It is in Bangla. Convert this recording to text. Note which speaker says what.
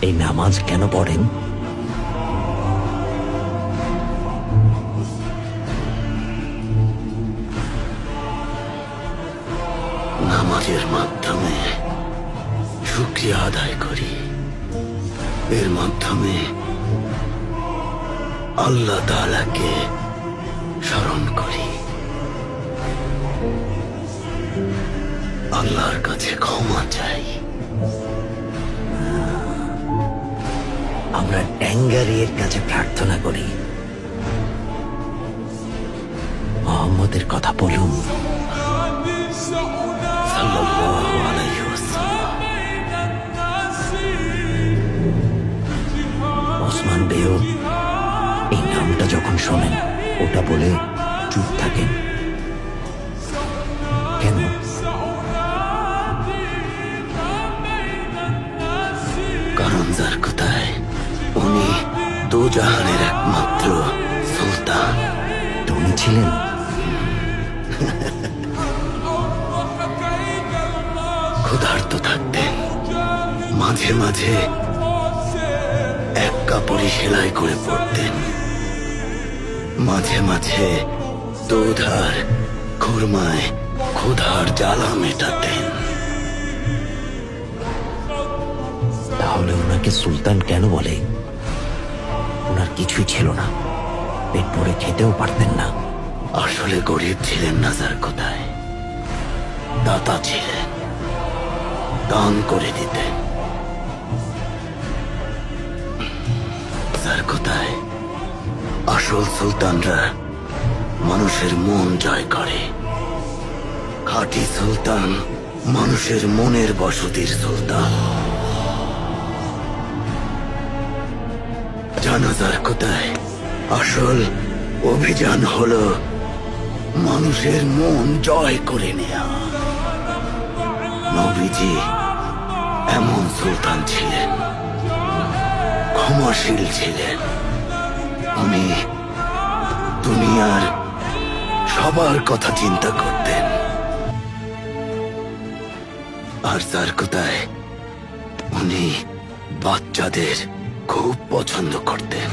Speaker 1: এই নামাজ কেন পড়েন?
Speaker 2: নামাজের মাধ্যমে শুকরিয়া আদায় করি। এর মাধ্যমে আল্লাহ তাআলাকে স্মরণ করি, আল্লাহর কাছে ক্ষমা চাই।
Speaker 1: আমরা ট্যাঙ্গারির কাছে প্রার্থনা করি, মোহাম্মদের কথা বলুন
Speaker 2: সাল্লাল্লাহু আলাইহি ওয়াসাল্লাম।
Speaker 1: ওসমান বেও এই নামটা যখন শোনেন ওটা বলে চুপ থাকেন কেন?
Speaker 2: কারণ যার কোথায় উনি দুজাহানের একমাত্র সুলতান।
Speaker 1: তো উনি ছিলেন
Speaker 2: ক্ষুধার্ত থাকতেন, মাঝে মাঝে এক কাপড়ি সেলাই করে পড়তেন, মাঝে মাঝে দুধ আর খুরমায় ক্ষুধার জ্বালা মেটাতেন।
Speaker 1: তাহলে ওনাকে সুলতান কেন বলে? ওনার কিছুই ছিল না, পেট ভরে খেতেও পারতেন না।
Speaker 2: আসলে গরিব ছিলেন না যার কোথায়, দাতা ছিলেন, দান করে দিতেন। যার কোথায় আসল সুলতানরা মানুষের মন জয় করে। খাঁটি সুলতান মানুষের মনের বসতির সুলতান। জানাজার কোথায় আসল অভিযান হলো মানুষের মন জয় করে নেয়া। নবীজি এমন সুলতান ছিলেন, ক্ষমাশীল ছিলেন। উনি দুনিয়ার সবার কথা চিন্তা করতেন। আর যার কোথায় উনি বাচ্চাদের খুব পছন্দ করতেন।